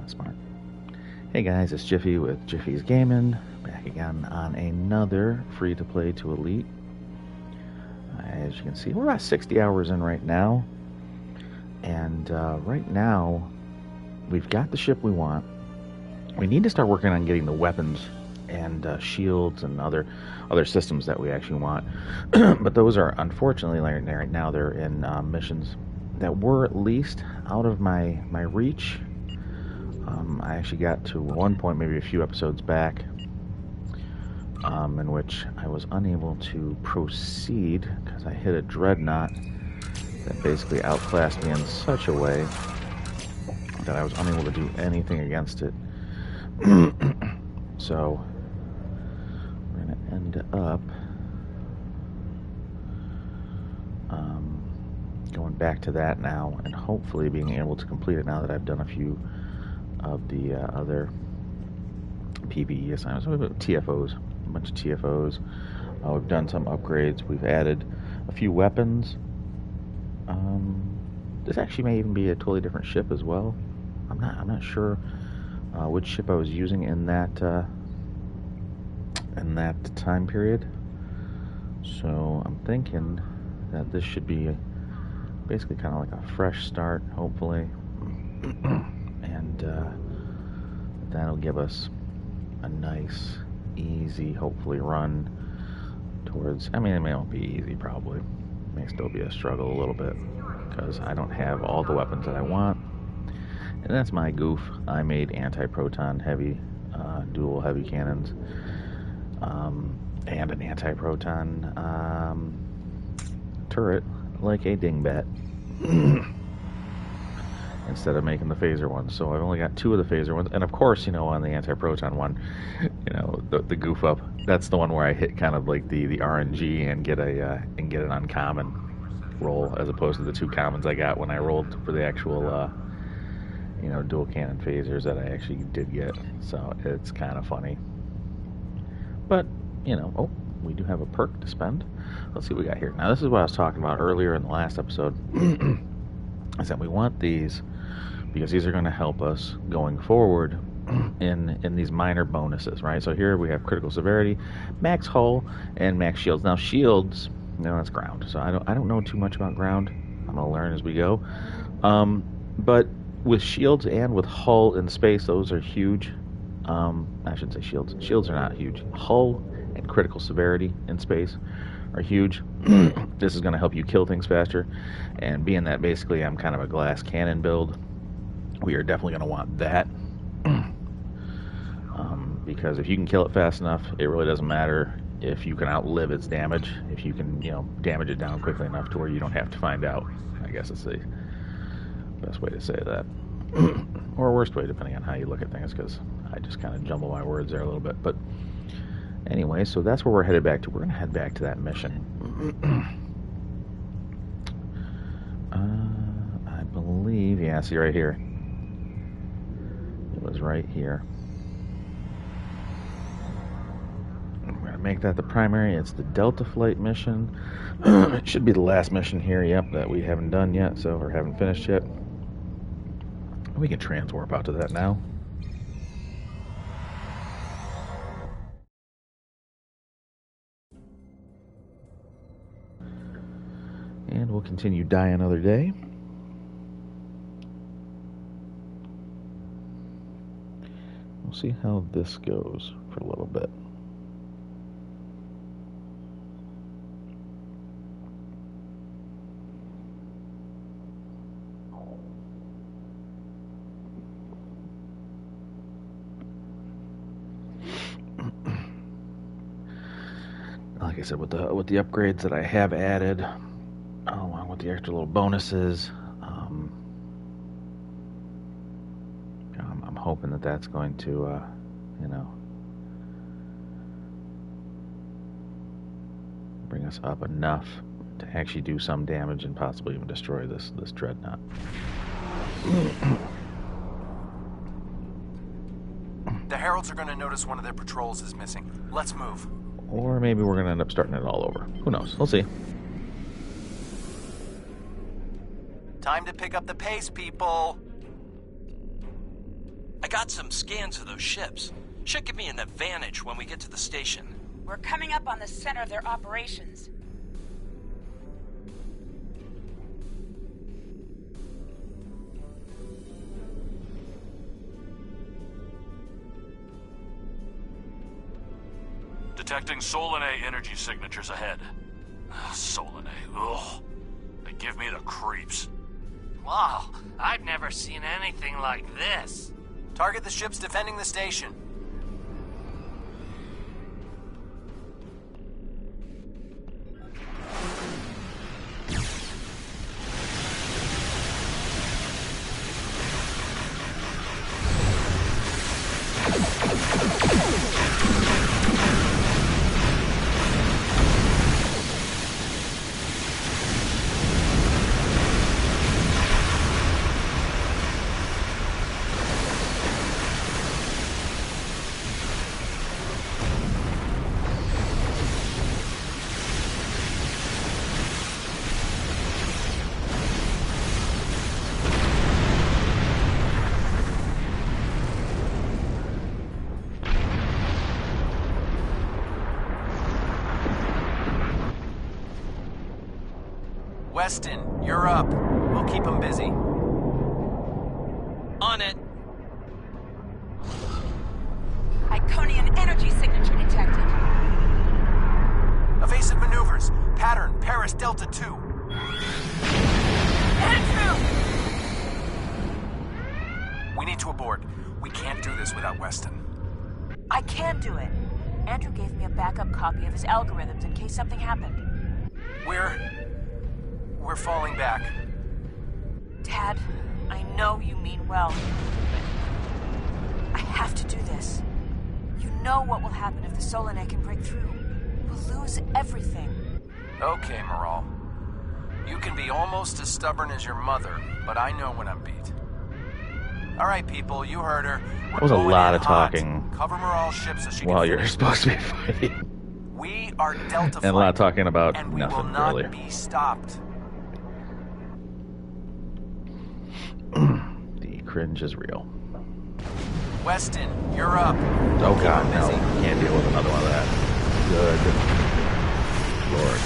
Smart. Hey guys, it's Jiffy with Jiffy's Gaming, back again on another free-to-play to Elite. As you can see, we're about 60 hours in right now, and right now we've got the ship we want. We need to start working on getting the weapons and shields and other systems that we actually want, but those are unfortunately right now they're in missions that were at least out of my reach. I actually got to one point, maybe a few episodes back, in which I was unable to proceed because I hit a dreadnought that basically outclassed me in such a way that I was unable to do anything against it. So we're going to end up going back to that now and hopefully being able to complete it now that I've done a few of the other PvE assignments. So we've got TFOs, a bunch of TFOs. We've done some upgrades. We've added a few weapons. This actually may even be a totally different ship as well. I'm not sure which ship I was using in that time period. So I'm thinking that this should be basically kind of like a fresh start, hopefully. And that'll give us a nice, easy, hopefully, run towards... I mean, it may not be easy, probably. It may still be a struggle a little bit, because I don't have all the weapons that I want. And that's my goof. I made anti-proton heavy, dual heavy cannons, and an anti-proton turret, like a dingbat. Instead of making the phaser ones. So I've only got 2 of the phaser ones. And of course, you know, on the anti-proton one, you know, the goof up, that's the one where I hit kind of like the RNG and get an uncommon roll, as opposed to the 2 commons I got when I rolled for the actual you know, dual cannon phasers that I actually did get. So it's kind of funny. But, you know, oh, we do have a perk to spend. Let's see what we got here. Now this is what I was talking about earlier in the last episode. Is that we want these because these are going to help us going forward in these minor bonuses, right? So here we have critical severity, max hull, and max shields. Now shields, no, that's ground. So I don't know too much about ground. I'm gonna learn as we go. But with shields and with hull in space, those are huge. I shouldn't say shields. Shields are not huge. Hull and critical severity in space are huge. This is going to help you kill things faster, and being that basically I'm kind of a glass cannon build, we are definitely going to want that. Because if you can kill it fast enough, it really doesn't matter if you can outlive its damage. If you can, you know, damage it down quickly enough to where you don't have to find out. I guess it's the best way to say that. Or worst way, depending on how you look at things, because I just kind of jumble my words there a little bit. But anyway, so that's where we're headed back to. We're going to head back to that mission. I believe, yeah, see right here. It was right here. We're going to make that the primary. It's the Delta Flight mission. It should be the last mission here, yep, that we haven't done yet, so, or haven't finished yet. We can transwarp out to that now. And we'll continue Die Another Day. We'll see how this goes for a little bit. Like I said, with the upgrades that I have added, along with the extra little bonuses, I'm hoping that that's going to, you know, bring us up enough to actually do some damage and possibly even destroy this dreadnought. The Heralds are going to notice one of their patrols is missing. Let's move. Or maybe we're going to end up starting it all over. Who knows? We'll see. Time to pick up the pace, people. I got some scans of those ships. Should give me an advantage when we get to the station. We're coming up on the center of their operations. Detecting Solanae energy signatures ahead. Solanae, ugh. They give me the creeps. Wow, I've never seen anything like this. Target the ships defending the station. Weston, you're up. We'll keep them busy. On it. Iconian energy signature detected. Evasive maneuvers. Pattern, Paris Delta 2. Andrew! We need to abort. We can't do this without Weston. I can do it. Andrew gave me a backup copy of his algorithms in case something happened. We're falling back. Dad, I know you mean well, but I have to do this. You know what will happen if the Solanae can break through. We'll lose everything. Okay, Moral. You can be almost as stubborn as your mother, but I know when I'm beat. All right, people, you heard her. That was a lot of hot. talking Cover Moral's ship so she while can you're finish. supposed to be fighting. We are Delta And a lot of Flight, talking about and we will nothing, not really. be stopped. The cringe is real. Weston, you're up. Oh Keep god, them no. busy. Can't deal with another one of that. Good Lord.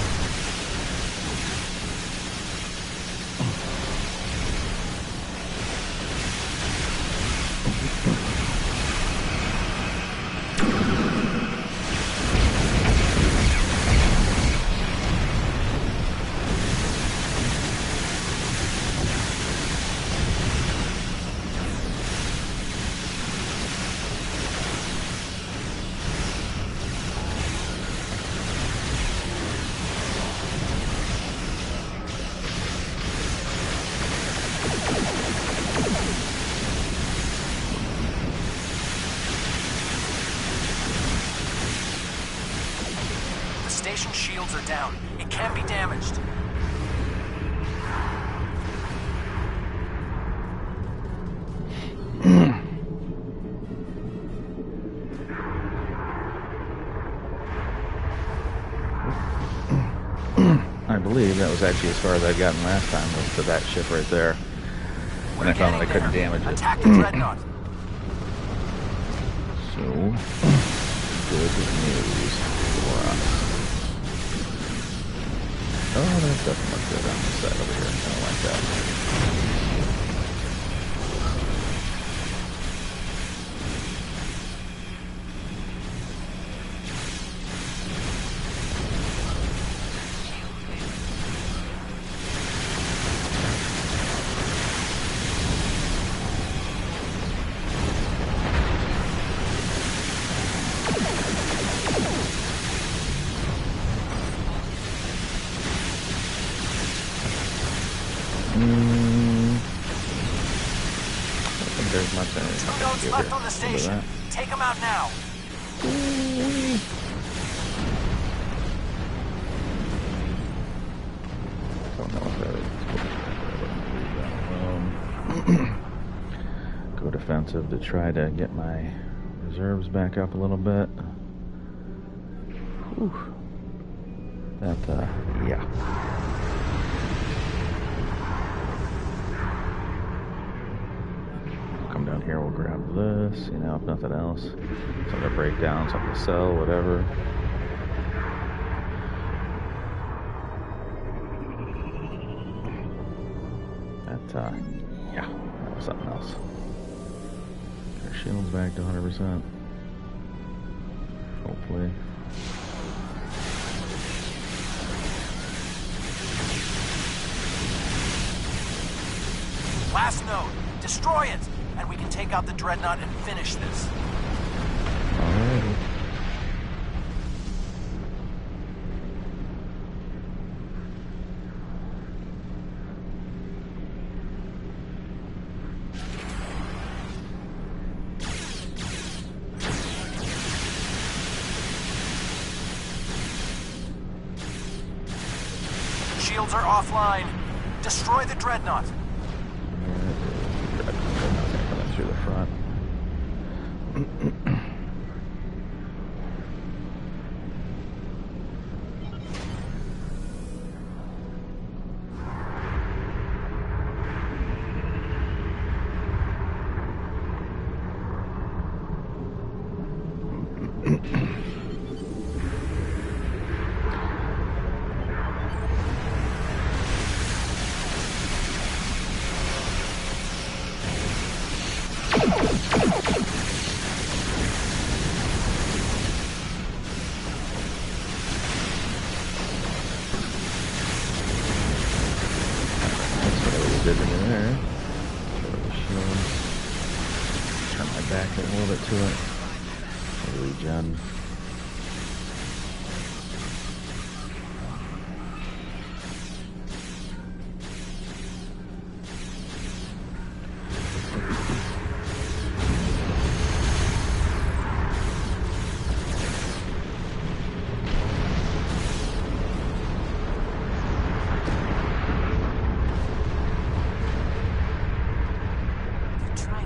The station shields are down. It can be damaged. I believe that was actually as far as I'd gotten last time, was to that ship right there. And I found that I couldn't damage it. Attack the dreadnought. So, good news for us. Oh, that doesn't look good on this side over here. I don't like that. There's much in it. Two nodes left on the station. Take them out now. Don't know if that is. Go defensive to try to get my reserves back up a little bit. Whew. That, yeah. Come down here here. We'll grab this, you know, if nothing else. Something to break down, something to sell, whatever. That, yeah, that was something else. Our shield's back to 100%. Hopefully. Last node. Destroy it, and we can take out the dreadnought and finish this. Alrighty. Shields are offline. Destroy the dreadnought. Coming through the front. Good in there. Turn my back a little bit to it. Regen.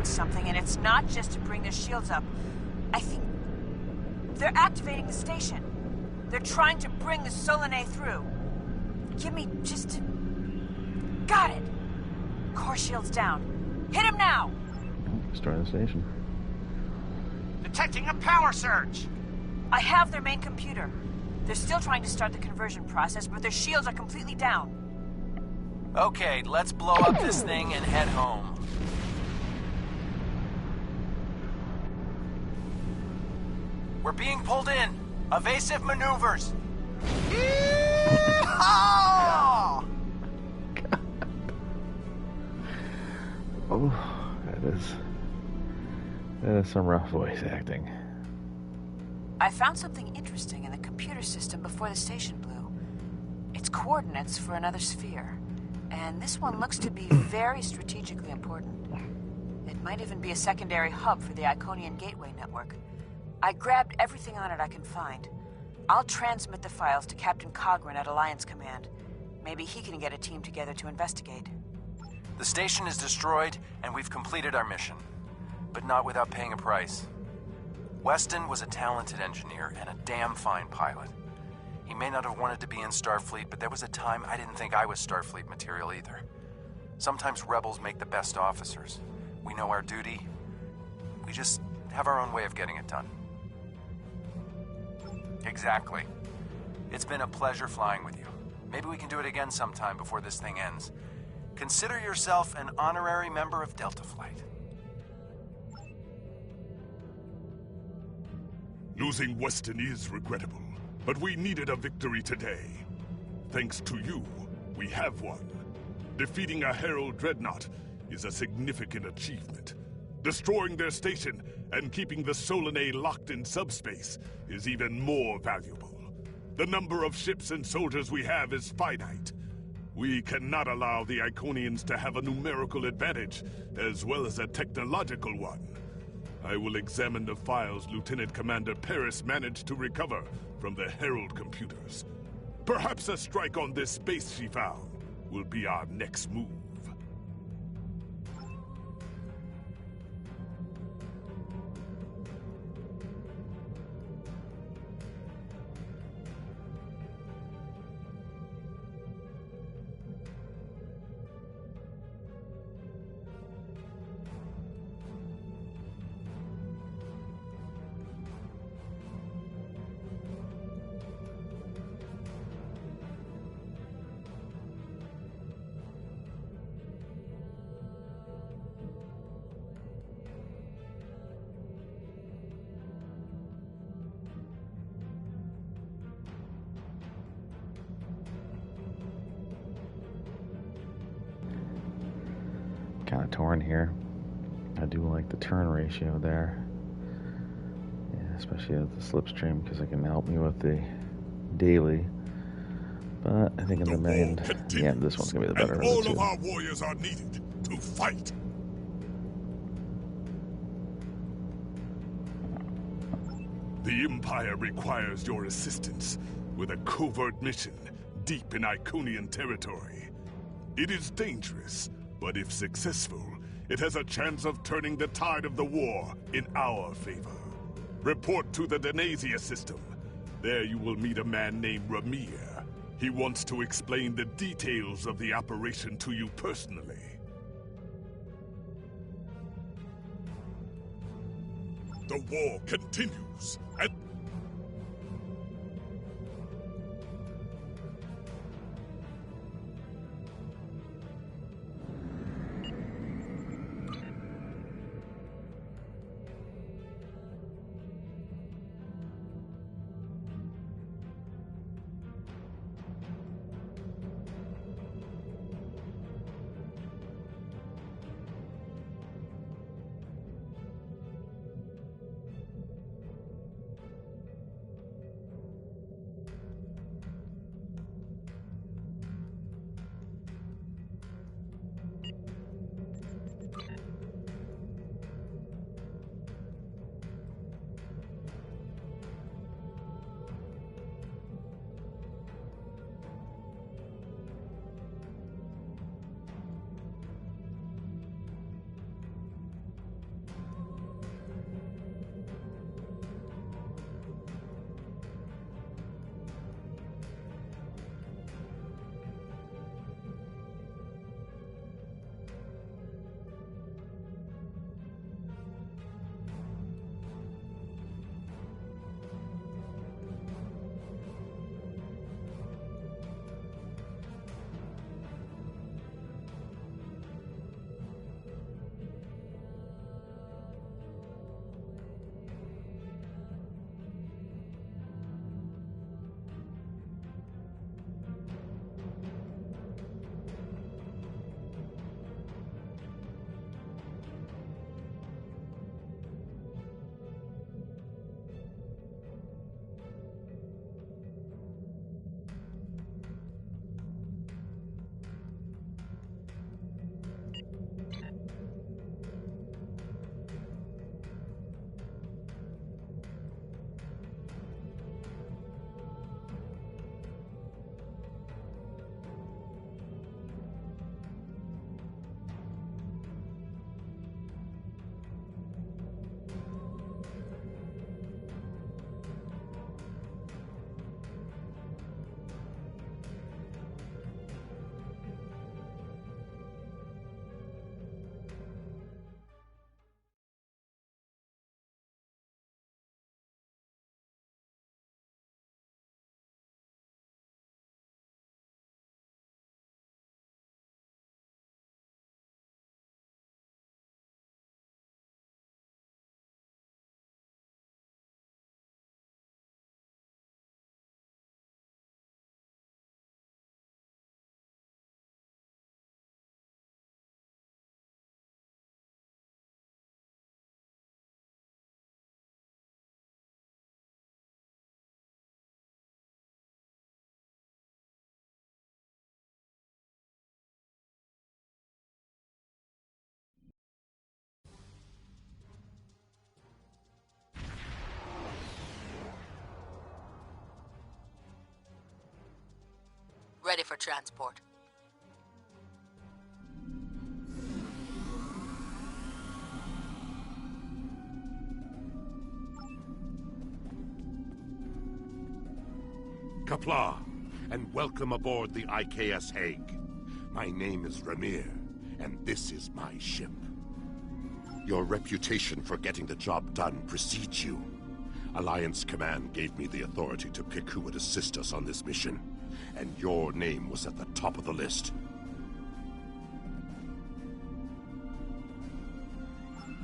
Something, and it's not just to bring their shields up. I think they're activating the station. They're trying to bring the Solanae through. Give me just... Got it! Core shields down. Hit him now! Destroy the station. Detecting a power surge! I have their main computer. They're still trying to start the conversion process, but their shields are completely down. Okay, let's blow up this thing and head home. We're being pulled in. Evasive maneuvers. Yeehaw! Oh, that is some rough voice acting. I found something interesting in the computer system before the station blew. It's coordinates for another sphere. And this one looks to be very strategically important. It might even be a secondary hub for the Iconian Gateway network. I grabbed everything on it I can find. I'll transmit the files to Captain Cogran at Alliance Command. Maybe he can get a team together to investigate. The station is destroyed, and we've completed our mission. But not without paying a price. Weston was a talented engineer and a damn fine pilot. He may not have wanted to be in Starfleet, but there was a time I didn't think I was Starfleet material either. Sometimes rebels make the best officers. We know our duty. We just have our own way of getting it done. Exactly. It's been a pleasure flying with you. Maybe we can do it again sometime before this thing ends. Consider yourself an honorary member of Delta Flight. Losing Weston is regrettable, but we needed a victory today. Thanks to you, we have won. Defeating a Herald dreadnought is a significant achievement. Destroying their station and keeping the Solanae locked in subspace is even more valuable. The number of ships and soldiers we have is finite. We cannot allow the Iconians to have a numerical advantage, as well as a technological one. I will examine the files Lieutenant Commander Paris managed to recover from the Herald computers. Perhaps a strike on this base she found will be our next move. kind of torn here. I do like the turn ratio there. Yeah, especially at the slipstream, because it can help me with the daily. But I think in the end, this one's going to be the better of the two. All of our warriors are needed to fight. The Empire requires your assistance with a covert mission deep in Iconian territory. It is dangerous, but if successful, it has a chance of turning the tide of the war in our favor. Report to the Denasia system. There you will meet a man named Ramir. He wants to explain the details of the operation to you personally. The war continues, and Ready for transport. Kapla, and welcome aboard the IKS Hague. My name is Ramir, and this is my ship. Your reputation for getting the job done precedes you. Alliance Command gave me the authority to pick who would assist us on this mission, and your name was at the top of the list.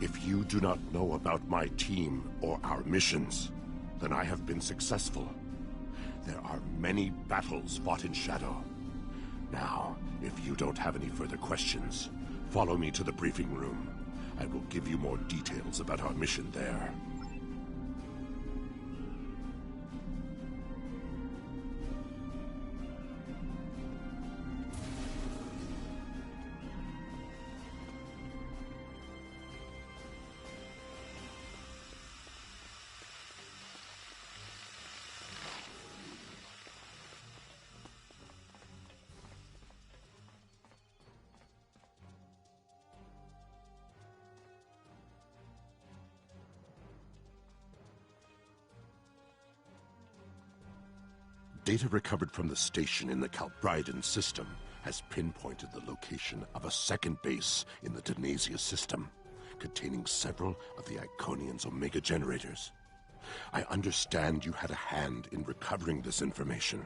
If you do not know about my team or our missions, then I have been successful. There are many battles fought in shadow. Now, if you don't have any further questions, Follow me to the briefing room. I will give you more details about our mission there. Data recovered from the station in the Calbridan system has pinpointed the location of a second base in the Denasia system, containing several of the Iconian's Omega generators. I understand you had a hand in recovering this information.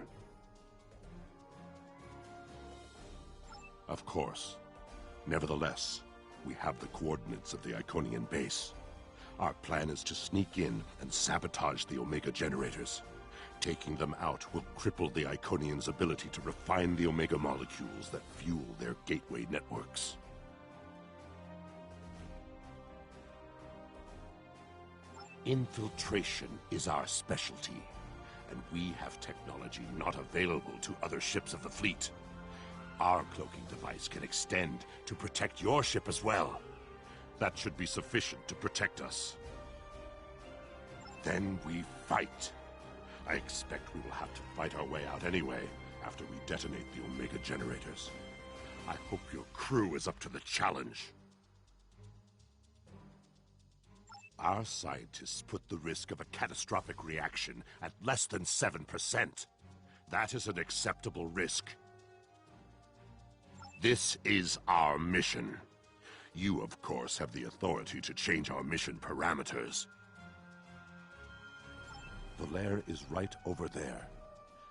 Of course. Nevertheless, we have the coordinates of the Iconian base. Our plan is to sneak in and sabotage the Omega generators. Taking them out will cripple the Iconians' ability to refine the Omega molecules that fuel their gateway networks. Infiltration is our specialty, and we have technology not available to other ships of the fleet. Our cloaking device can extend to protect your ship as well. That should be sufficient to protect us. Then we fight. I expect we will have to fight our way out anyway, after we detonate the Omega generators. I hope your crew is up to the challenge. Our scientists put the risk of a catastrophic reaction at less than 7%. That is an acceptable risk. This is our mission. You, of course, have the authority to change our mission parameters. Valere is right over there.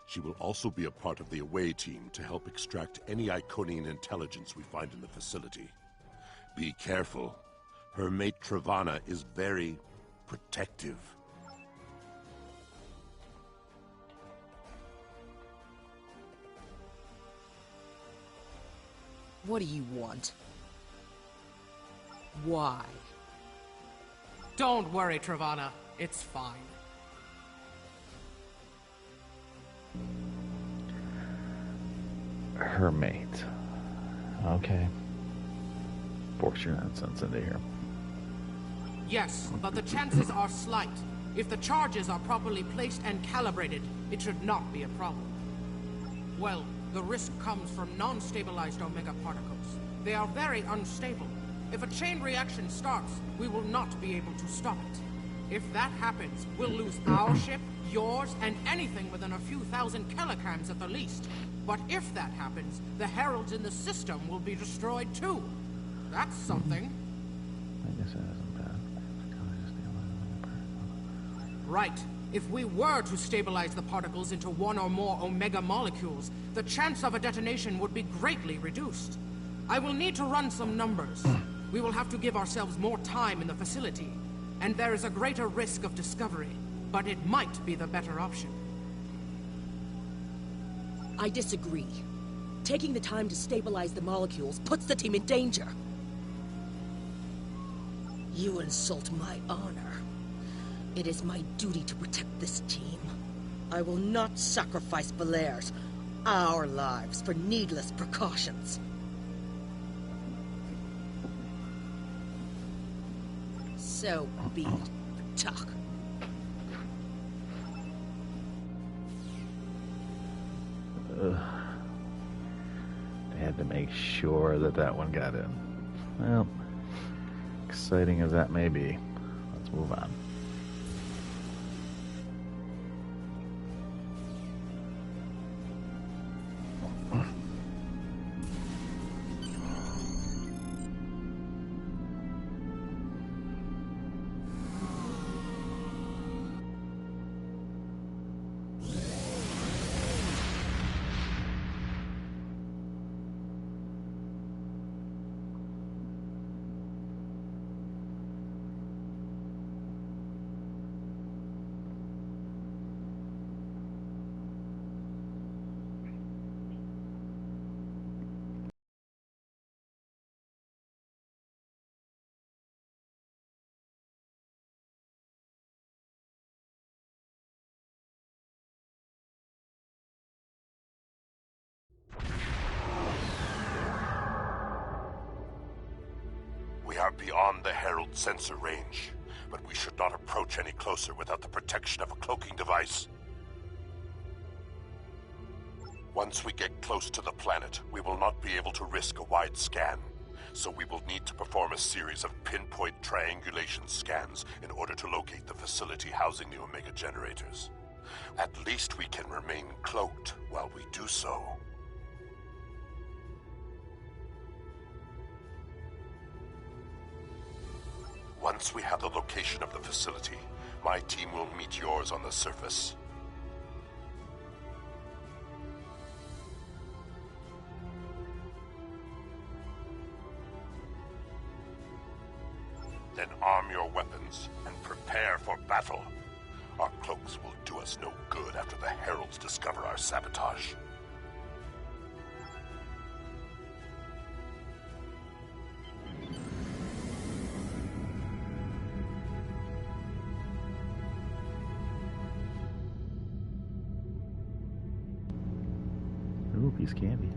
She will also be a part of the away team to help extract any Iconian intelligence we find in the facility. Be careful. Her mate Travana is very protective. What do you want? Why? Don't worry, Travana. It's fine. Her mate. Okay. Force your nonsense into here. Yes, but the chances are slight. If the charges are properly placed and calibrated, it should not be a problem. Well, the risk comes from non-stabilized Omega particles. They are very unstable. If a chain reaction starts, we will not be able to stop it. If that happens, we'll lose our ship, yours, and anything within a few thousand kilograms at the least. But if that happens, the heralds in the system will be destroyed too. That's something. I guess that isn't bad. Right. If we were to stabilize the particles into one or more Omega molecules, the chance of a detonation would be greatly reduced. I will need to run some numbers. We will have to give ourselves more time in the facility, and there is a greater risk of discovery, but it might be the better option. I disagree. Taking the time to stabilize the molecules puts the team in danger. You insult my honor. It is my duty to protect this team. I will not sacrifice Valere's, our lives, for needless precautions. So be it, Tuck. They had to make sure that that one got in. Well, exciting as that may be, let's move on. beyond the Herald sensor range, but we should not approach any closer without the protection of a cloaking device. Once we get close to the planet, we will not be able to risk a wide scan, so we will need to perform a series of pinpoint triangulation scans in order to locate the facility housing the Omega generators. At least we can remain cloaked while we do so. Once we have the location of the facility, my team will meet yours on the surface. Then arm your weapons and prepare for battle. Our cloaks will do us no good after the Heralds discover our sabotage. Ooh, piece of candy.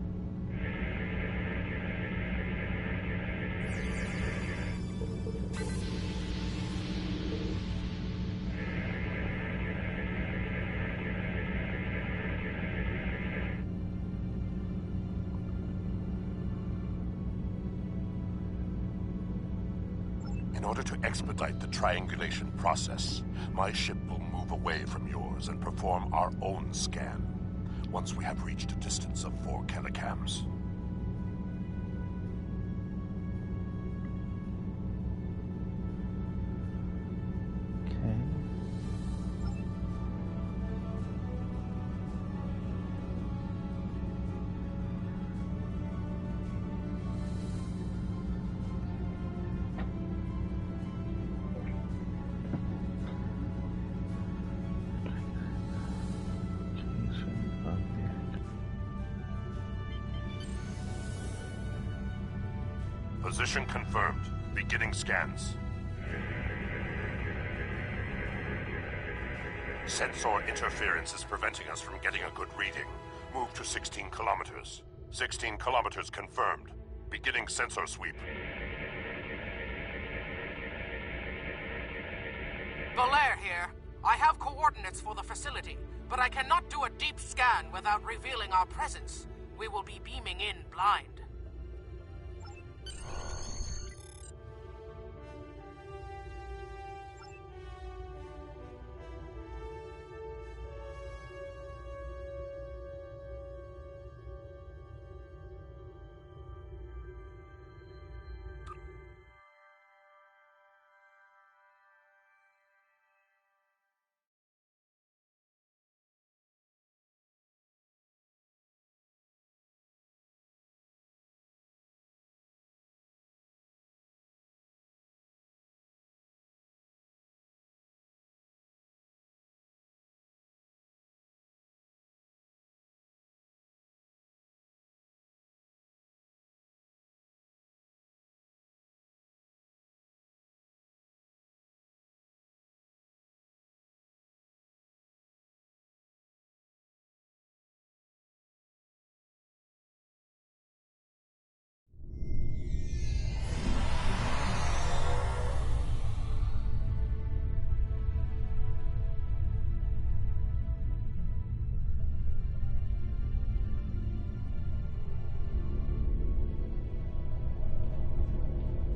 In order to expedite the triangulation process, my ship will move away from yours and perform our own scan once we have reached a distance of 4 kilocams. Okay. Position confirmed. Beginning scans. Sensor interference is preventing us from getting a good reading. Move to 16 kilometers. 16 kilometers confirmed. Beginning sensor sweep. Belair here. I have coordinates for the facility, but I cannot do a deep scan without revealing our presence. We will be beaming in blind.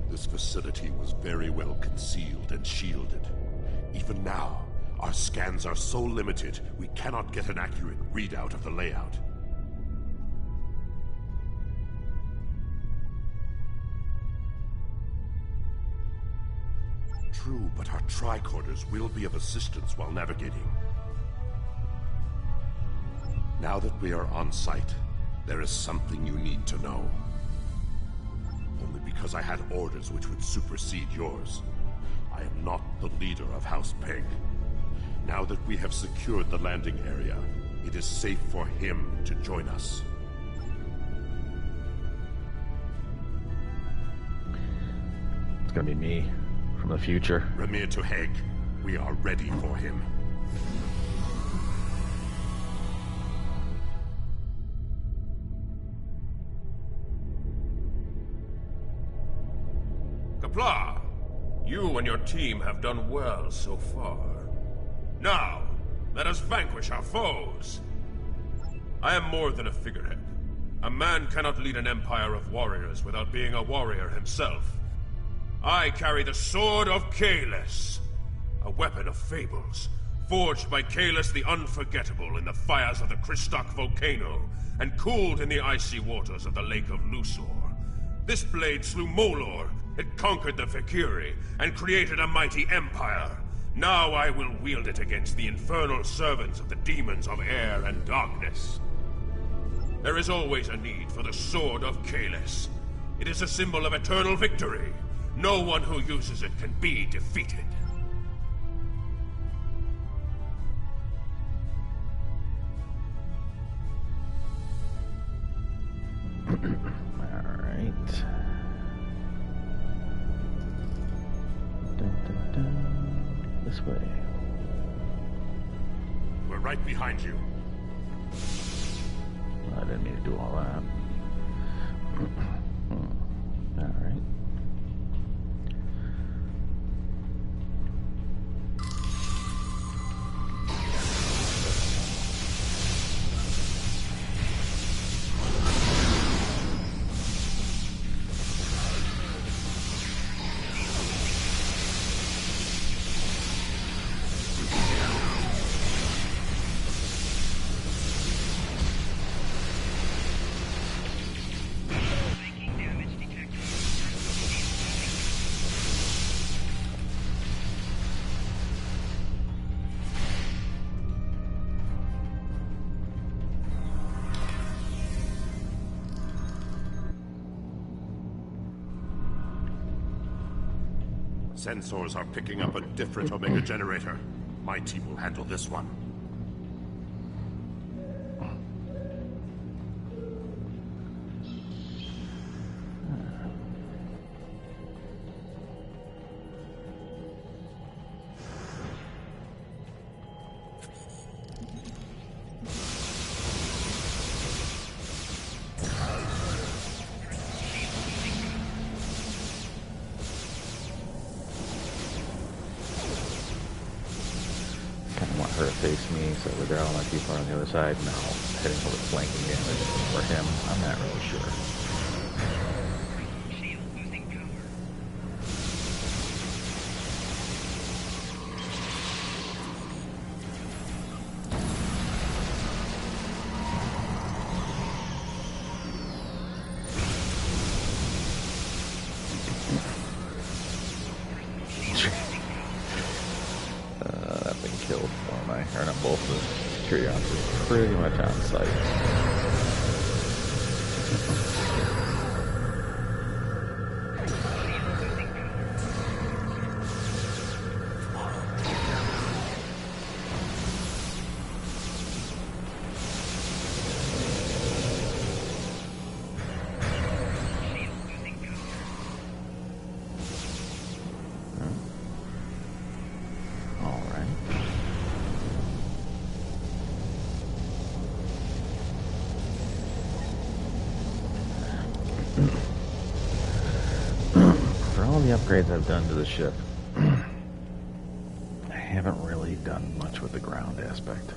This facility was very well concealed and shielded. Even now, our scans are so limited, we cannot get an accurate readout of the layout. True, but our tricorders will be of assistance while navigating. Now that we are on site, there is something you need to know. Only because I had orders which would supersede yours. I am not the leader of House Peg. Now that we have secured the landing area, it is safe for him to join us. It's gonna be me from the future. Ramir to Haig. We are ready for him. Kapla! You and your team have done well so far. Now, let us vanquish our foes. I am more than a figurehead. A man cannot lead an empire of warriors without being a warrior himself. I carry the Sword of Kahless, a weapon of fables, forged by Kahless the Unforgettable in the fires of the Kristok volcano, and cooled in the icy waters of the Lake of Lusor. This blade slew Molor, it conquered the Fikiri, and created a mighty empire. Now I will wield it against the infernal servants of the demons of air and darkness. There is always a need for the Sword of Kahless. It is a symbol of eternal victory. No one who uses it can be defeated. Alright. Dun, dun, dun. This way. We're right behind you. Well, I didn't mean to do all that. Alright. Sensors are picking up a different Omega generator. My team will handle this one. Her to face me, so we're all my people on the other side. No, hitting her with flanking damage for him. I'm not really sure. Pretty much on site. Upgrades I've done to the ship, I haven't really done much with the ground aspect.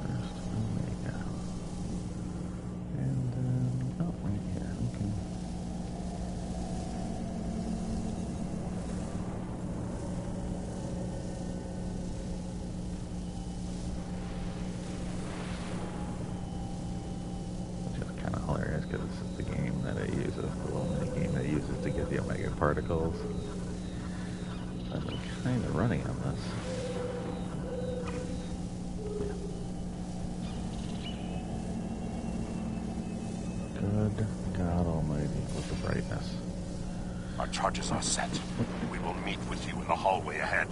First Omega. And then, oh, right here, okay. Because it's the game that it uses, the little mini game that it uses to get the Omega particles. I've been kind of running on this. Good God Almighty with the brightness. Our charges are set. We will meet with you in the hallway ahead.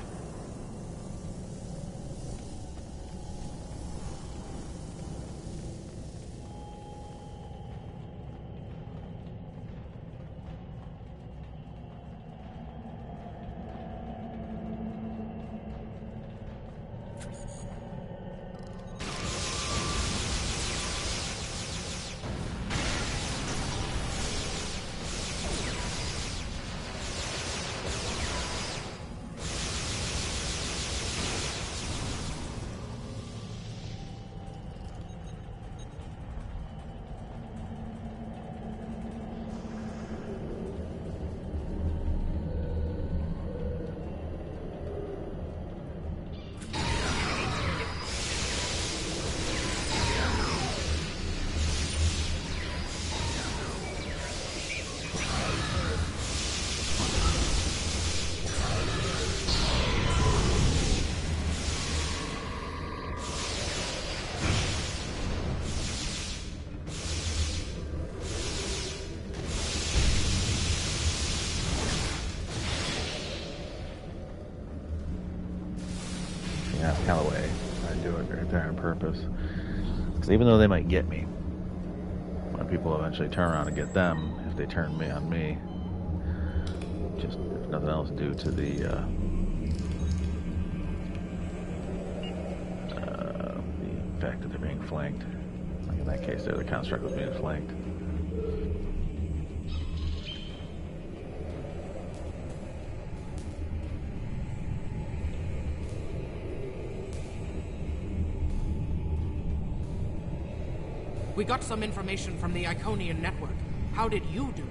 there on purpose. Because even though they might get me, when people eventually turn around and get them, if they turn me on me, just if nothing else due to the fact that they're being flanked. Like in that case there, the construct was being flanked. We got some information from the Iconian network. How did you do?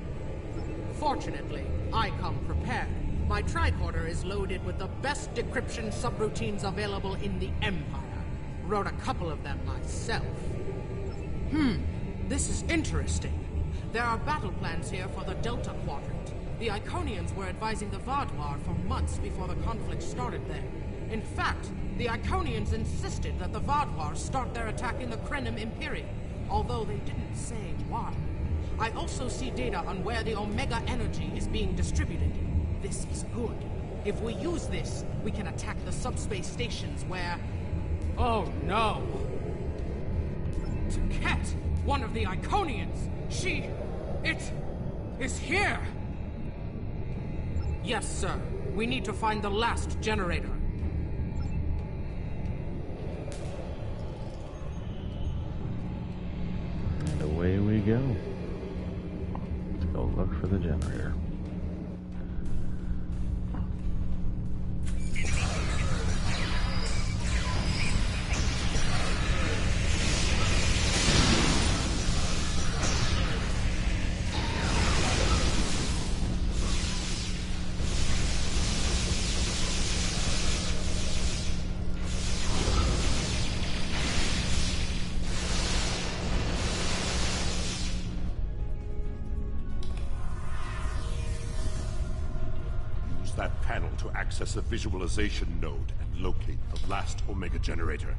Fortunately, I come prepared. My tricorder is loaded with the best decryption subroutines available in the Empire. Wrote a couple of them myself. This is interesting. There are battle plans here for the Delta Quadrant. The Iconians were advising the Vaadwaur for months before the conflict started there. In fact, the Iconians insisted that the Vaadwaur start their attack in the Krenim Imperium, although they didn't say why. I also see data on where the Omega energy is being distributed. This is good. If we use this, we can attack the subspace stations where... Oh no! Taket, one of the Iconians! It is here! Yes, sir. We need to find the last generator. And away we go. Let's go look for the generator. That panel to access the visualization node and locate the last Omega generator.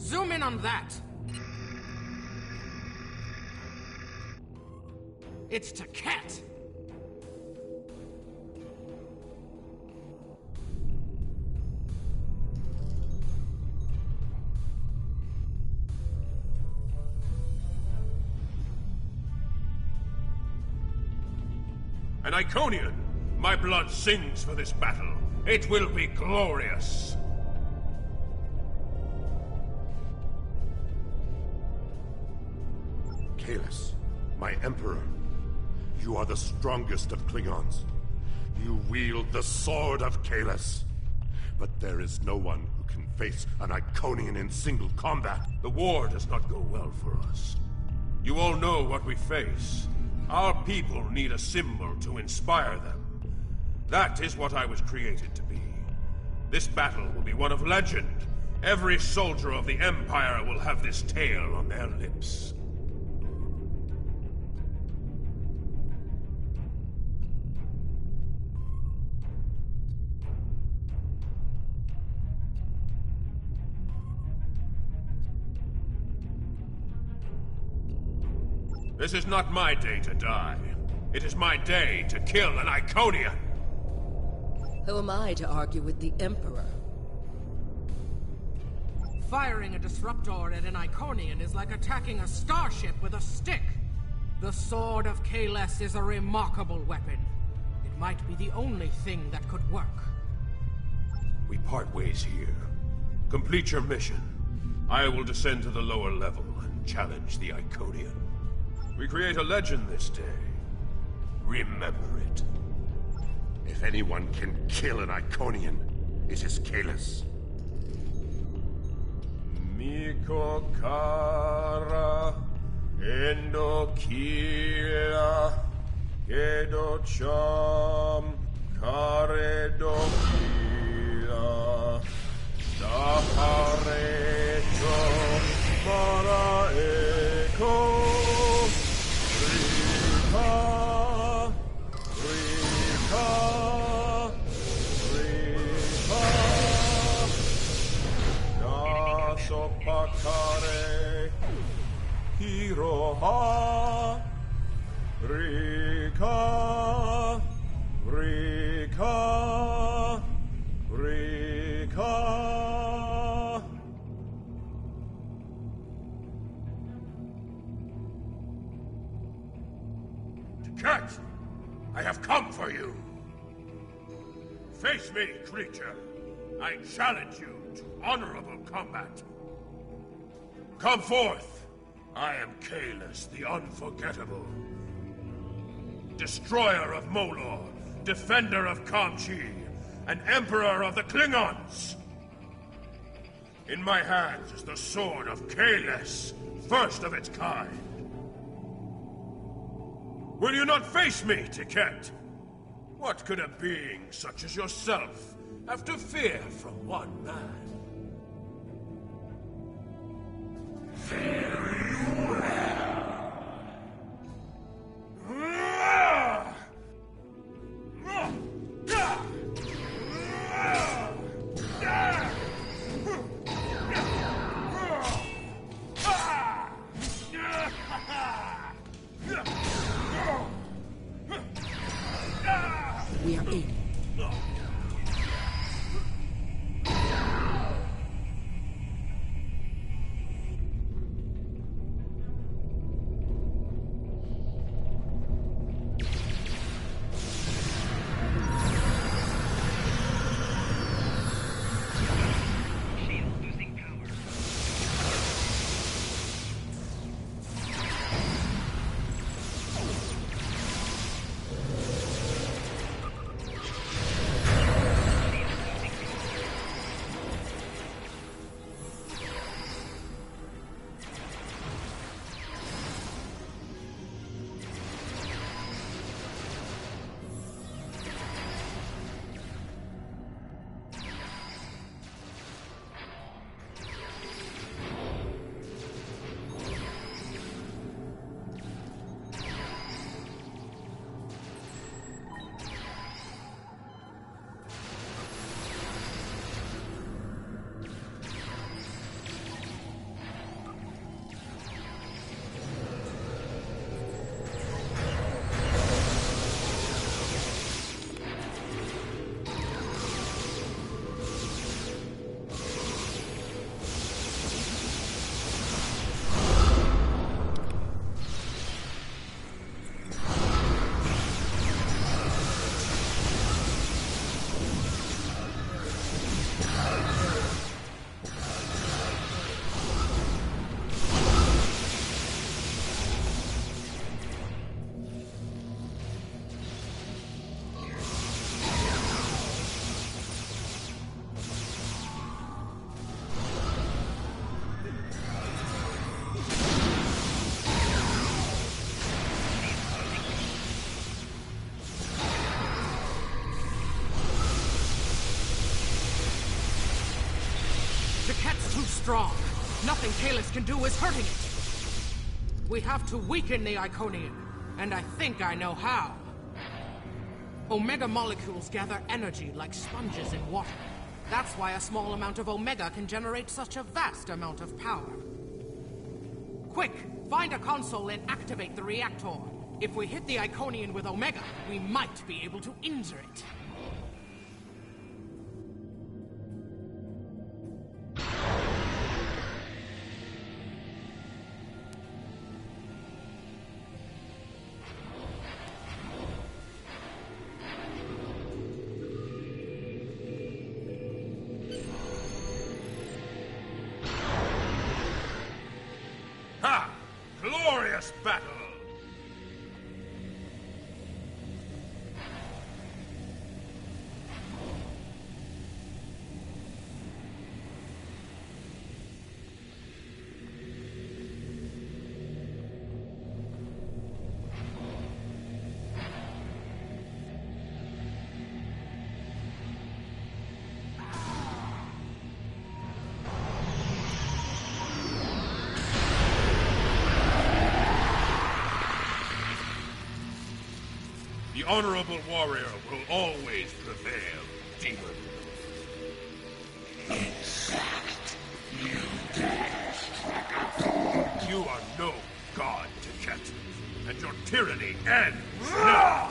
Zoom in on that! It's Taket! An Iconian! My blood sings for this battle. It will be glorious! Kahless, my Emperor. You are the strongest of Klingons. You wield the sword of Kahless. But there is no one who can face an Iconian in single combat. The war does not go well for us. You all know what we face. Our people need a symbol to inspire them. That is what I was created to be. This battle will be one of legend. Every soldier of the Empire will have this tale on their lips. This is not my day to die. It is my day to kill an Iconian! Who am I to argue with the Emperor? Firing a disruptor at an Iconian is like attacking a starship with a stick. The Sword of Kahless is a remarkable weapon. It might be the only thing that could work. We part ways here. Complete your mission. I will descend to the lower level and challenge the Iconian. We create a legend this day. Remember it. If anyone can kill an Iconian, it is Kahless. Miko kara endo kila edo cham kare do kila dahare jo mara eko Sopakare Hiroha I have come for you! Face me, creature! I challenge you to honorable combat! Come forth! I am Kahless the Unforgettable. Destroyer of Molor, defender of Kamchi, and Emperor of the Klingons! In my hands is the sword of Kahless, first of its kind. Will you not face me, Tiket? What could a being such as yourself have to fear from one man? Very well. We are in. Strong. Nothing Kahless can do is hurting it. We have to weaken the Iconian, and I think I know how. Omega molecules gather energy like sponges in water. That's why a small amount of Omega can generate such a vast amount of power. Quick, find a console and activate the reactor. If we hit the Iconian with Omega, we might be able to injure it. Ha! Glorious battle! The honorable warrior will always prevail, demon. Exact. You are no god, Tiket, and your tyranny ends now!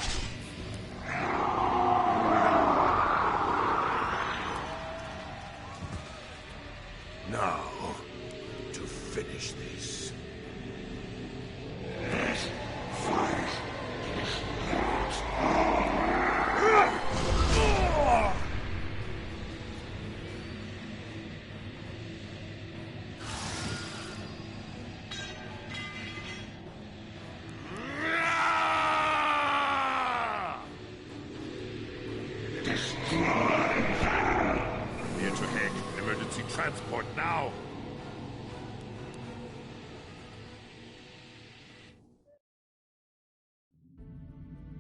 Now, to finish this. This fight is lost. Near to Hague. Emergency transport now.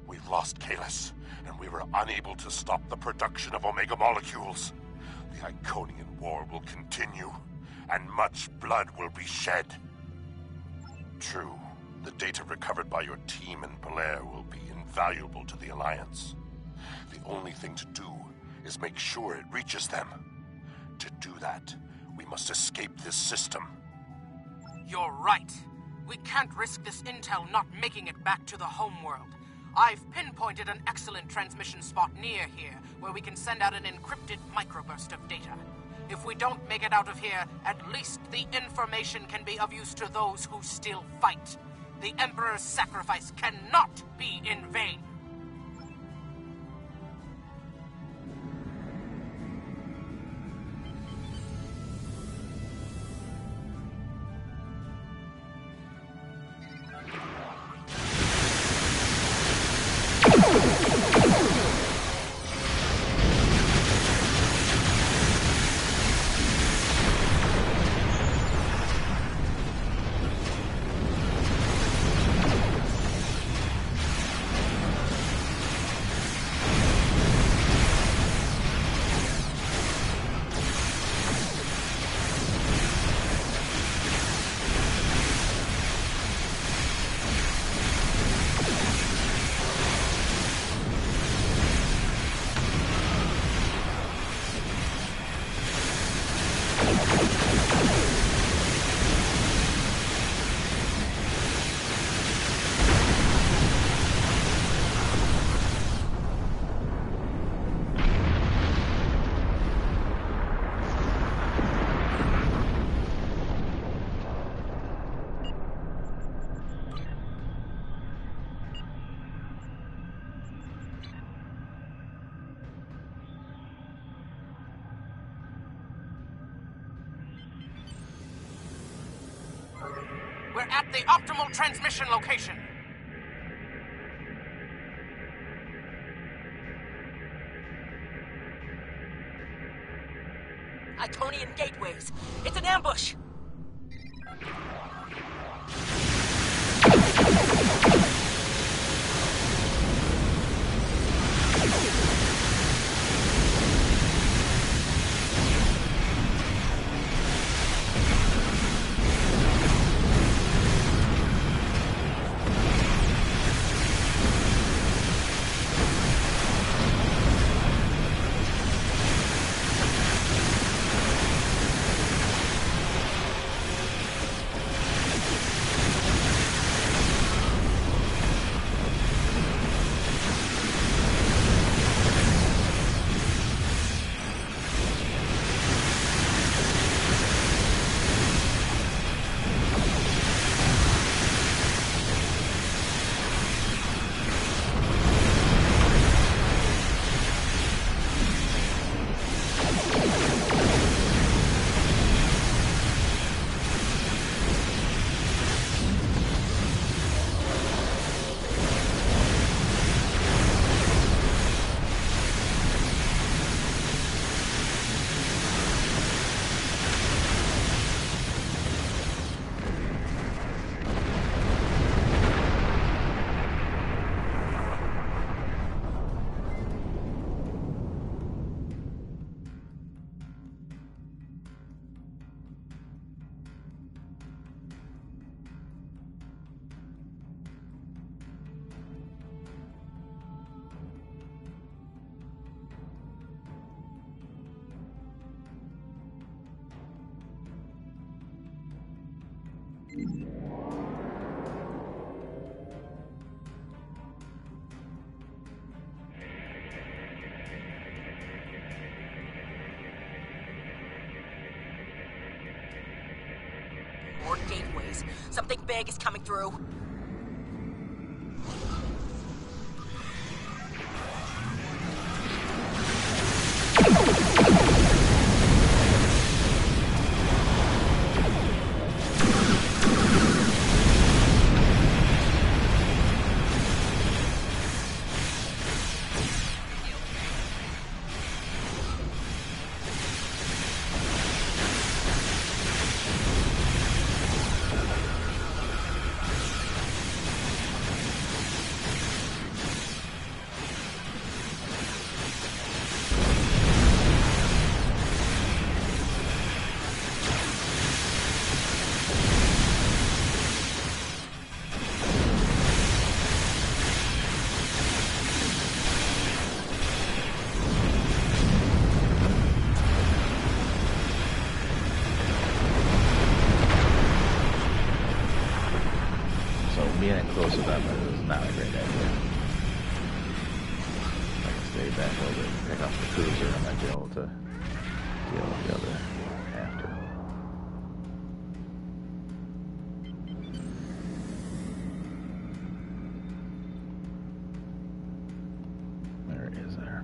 We've lost Kalis, and we were unable to stop the production of Omega molecules. The Iconian War will continue, and much blood will be shed. True, the data recovered by your team in Belair will be invaluable to the Alliance. The only thing to do is make sure it reaches them. To do that, we must escape this system. You're right. We can't risk this intel not making it back to the homeworld. I've pinpointed an excellent transmission spot near here, where we can send out an encrypted microburst of data. If we don't make it out of here, at least the information can be of use to those who still fight. The Emperor's sacrifice cannot be in vain. We're at the optimal transmission location. Iconian gateways. It's an ambush. More gateways. Something big is coming through. close to them is not a great idea. I can stay back a little bit and pick up the cruiser, and I'd be able to deal with the other after. There it is there.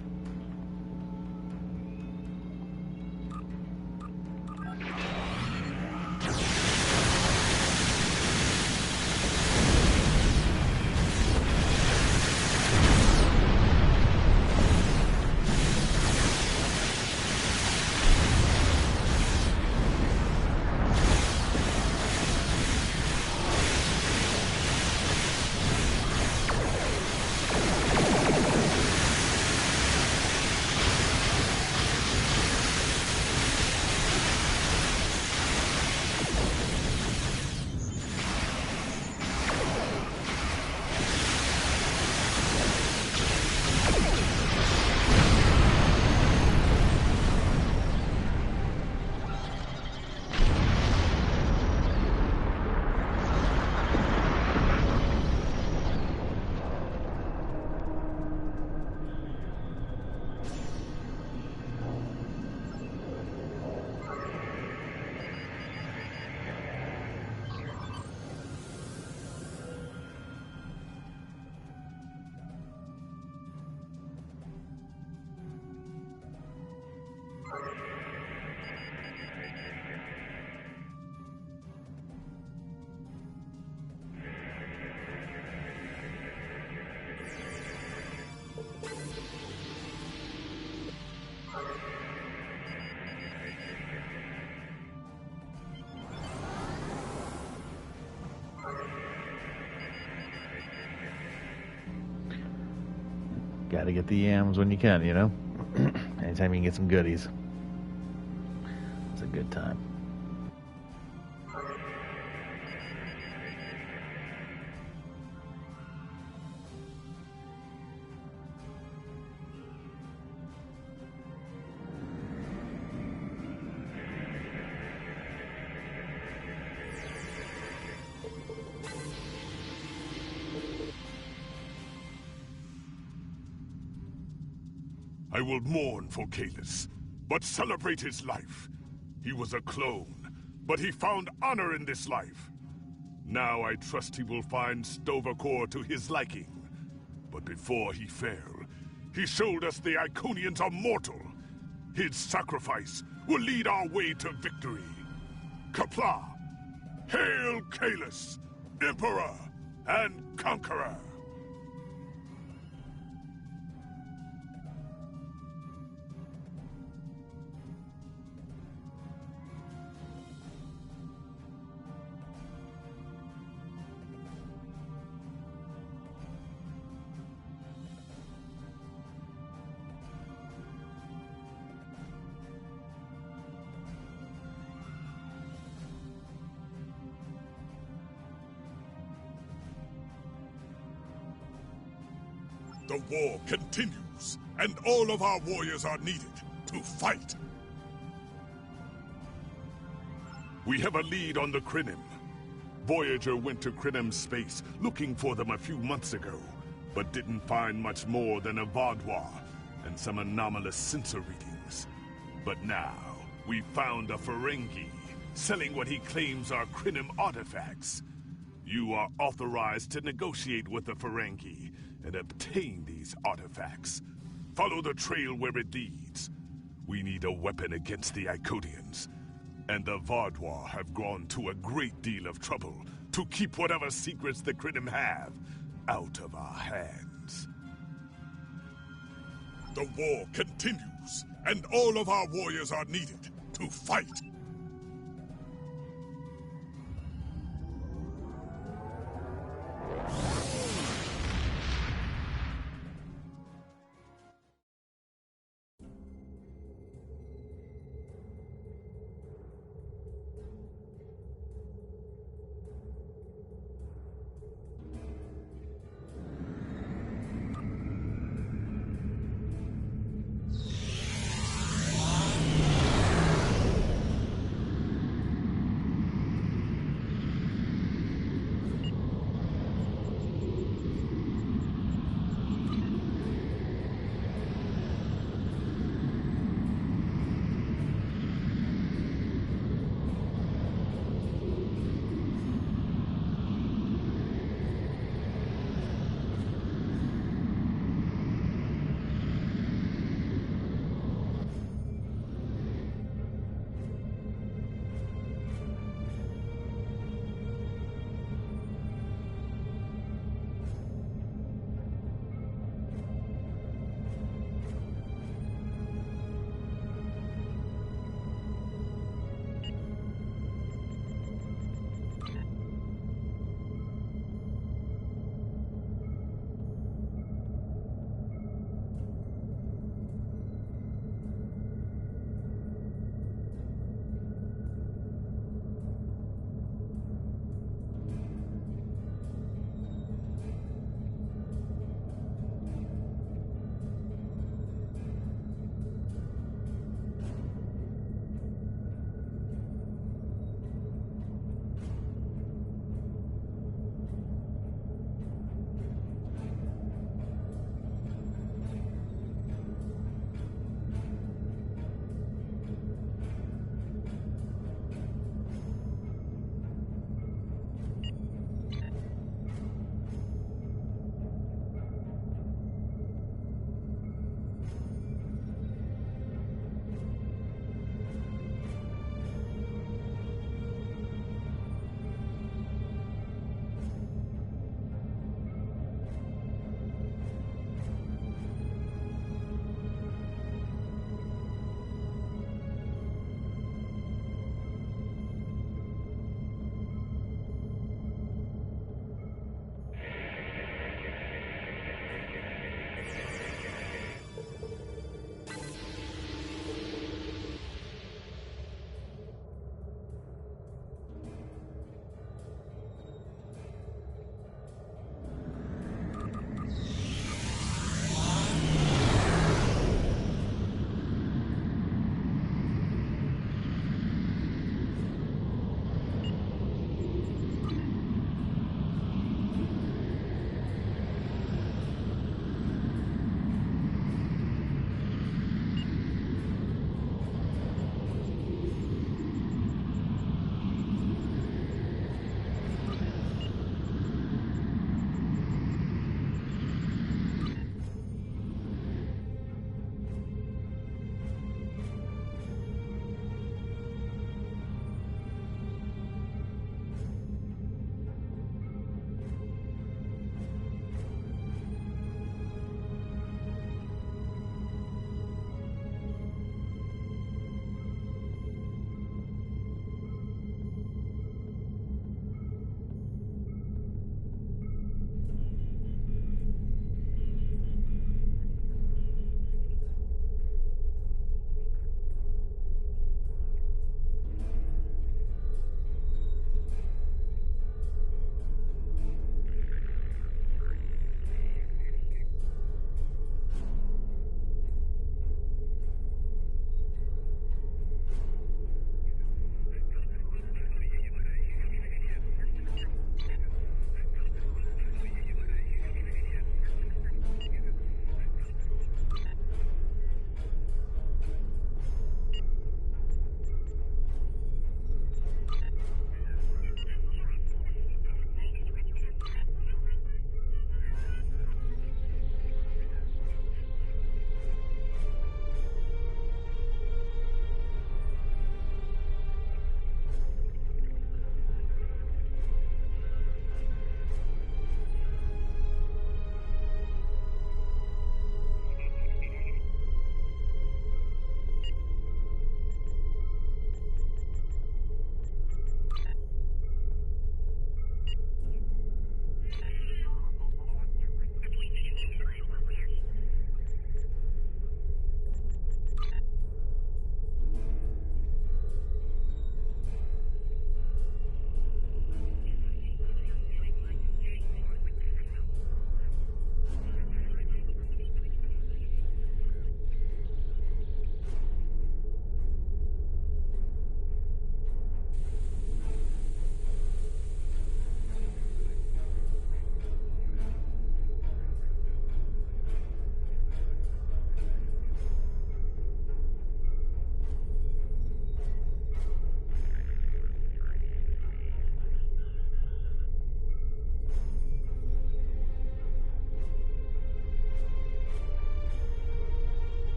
Gotta get the yams when you can, you know? Anytime you can get some goodies. It's a good time. I will mourn for Kalis, but celebrate his life. He was a clone, but he found honor in this life. Now I trust he will find Sto-vo-kor to his liking. But before he fell, he showed us the Iconians are mortal. His sacrifice will lead our way to victory. Qapla'! Hail Kalis, Emperor and Conqueror! The war continues, and all of our warriors are needed to fight. We have a lead on the Krynim. Voyager went to Krynim's space looking for them a few months ago, but didn't find much more than a Vaadwaur and some anomalous sensor readings. But now, we found a Ferengi selling what he claims are Krynim artifacts. You are authorized to negotiate with the Ferengi and obtain these artifacts. Follow the trail where it leads. We need a weapon against the Iconians, and the Vaadwaur have gone to a great deal of trouble to keep whatever secrets the Krynim have out of our hands. The war continues, and all of our warriors are needed to fight.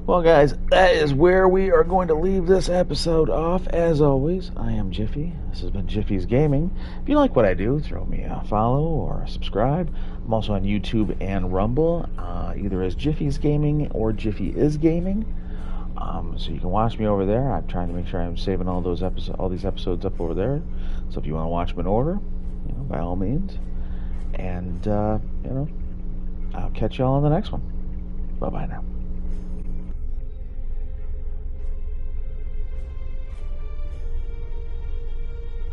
Well, guys, that is where we are going to leave this episode off. As always, I am Jiffy. This has been Jiffy's Gaming. If you like what I do, throw me a follow or a subscribe. I'm also on YouTube and Rumble, either as Jiffy's Gaming or Jiffy is Gaming. So you can watch me over there. I'm trying to make sure I'm saving all these episodes up over there. So if you want to watch them in order, by all means. And I'll catch y'all on the next one. Bye-bye now.